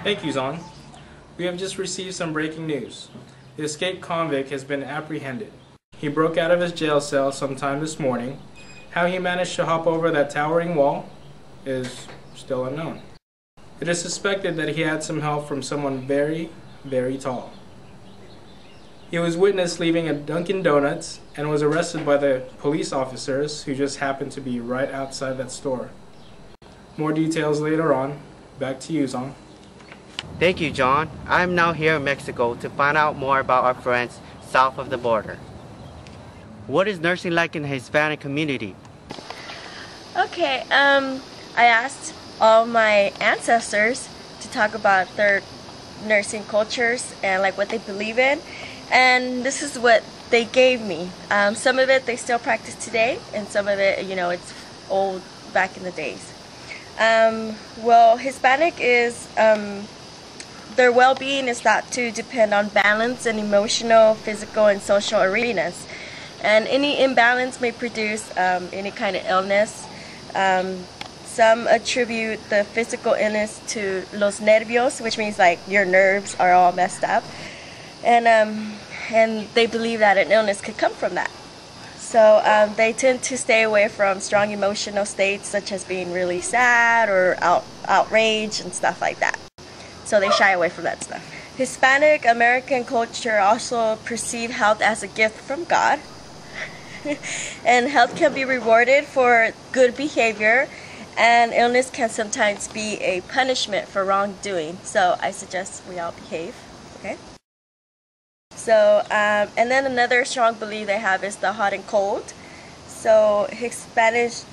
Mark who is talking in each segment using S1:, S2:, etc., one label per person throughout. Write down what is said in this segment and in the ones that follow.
S1: Hey Kuzan, we have just received some breaking news. The escaped convict has been apprehended. He broke out of his jail cell sometime this morning. How he managed to hop over that towering wall is still unknown. It is suspected that he had some help from someone very, very tall. He was witnessed leaving a Dunkin' Donuts and was arrested by the police officers who just happened to be right outside that store. More details later on. Back to you, Zong.
S2: Thank you, John. I am now here in Mexico to find out more about our friends south of the border. What is nursing like in the Hispanic community?
S3: Okay, I asked all my ancestors to talk about their nursing cultures and like what they believe in, and this is what they gave me. Some of it they still practice today, and some of it, it's old back in the days. Well, Hispanic is, their well-being is thought to depend on balance in emotional, physical, and social arenas. And any imbalance may produce any kind of illness. Some attribute the physical illness to los nervios, which means like your nerves are all messed up. And they believe that an illness could come from that. So they tend to stay away from strong emotional states such as being really sad or outraged and stuff like that. So they shy away from that stuff. Hispanic American culture also perceive health as a gift from God. And health can be rewarded for good behavior, and illness can sometimes be a punishment for wrongdoing. So I suggest we all behave, okay? So, and then another strong belief they have is the hot and cold. So Hispanics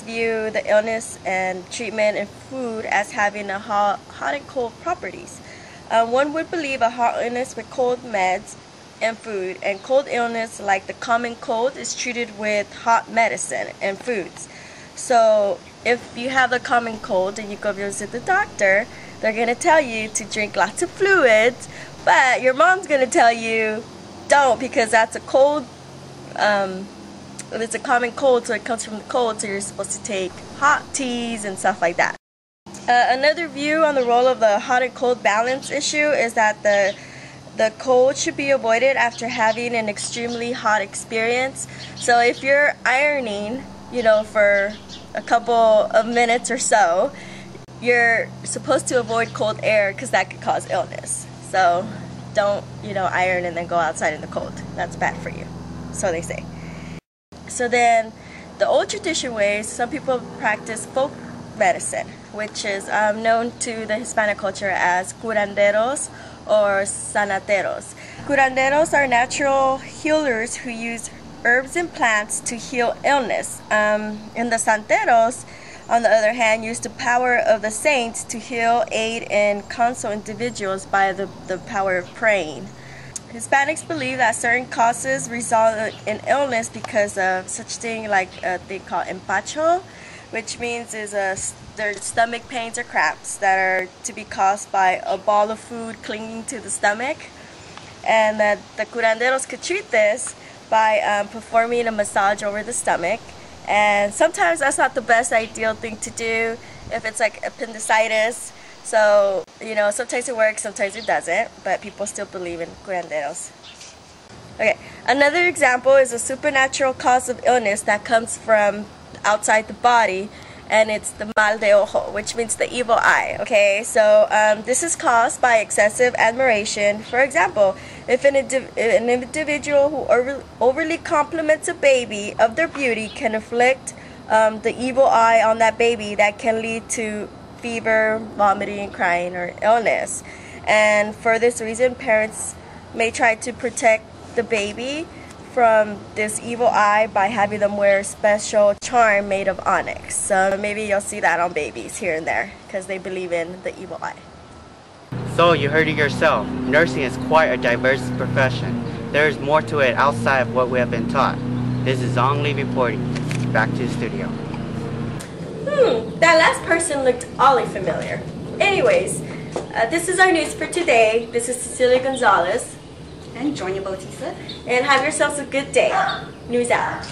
S3: view the illness and treatment and food as having a hot and cold properties. One would believe a hot illness with cold meds and food, and cold illness like the common cold is treated with hot medicine and foods. So if you have the common cold and you go visit the doctor, they're going to tell you to drink lots of fluids, but your mom's going to tell you don't, because that's a cold, it's a common cold, so it comes from the cold, so you're supposed to take hot teas and stuff like that. Another view on the role of the hot and cold balance issue is that the cold should be avoided after having an extremely hot experience. So if you're ironing, for a couple of minutes or so, you're supposed to avoid cold air because that could cause illness. So don't, iron and then go outside in the cold. That's bad for you, so they say. So then the old tradition ways, some people practice folk medicine, which is known to the Hispanic culture as curanderos or sanateros. Curanderos are natural healers who use herbs and plants to heal illness. And the santeros, on the other hand, use the power of the saints to heal, aid, and console individuals by the power of praying. Hispanics believe that certain causes result in illness because of such thing like they call empacho, which means is their stomach pains or cramps that are to be caused by a ball of food clinging to the stomach, and that the curanderos could treat this by performing a massage over the stomach. And sometimes that's not the best ideal thing to do if it's like appendicitis. So, sometimes it works, sometimes it doesn't, but people still believe in curanderos. Okay, another example is a supernatural cause of illness that comes from outside the body, and it's the mal de ojo, which means the evil eye. Okay, so this is caused by excessive admiration. For example, if an individual who overly compliments a baby of their beauty can inflict the evil eye on that baby, that can lead to fever, vomiting, crying, or illness. And for this reason, parents may try to protect the baby from this evil eye by having them wear a special charm made of onyx. So maybe you'll see that on babies here and there because they believe in the evil eye.
S2: So you heard it yourself. Nursing is quite a diverse profession. There is more to it outside of what we have been taught. This is Zong Lee reporting. Back to the studio.
S3: That last person looked oddly familiar. Anyways, this is our news for today. This is Cecilia Gonzalez.
S4: And Jonia Bautista.
S3: And have yourselves a good day. News out.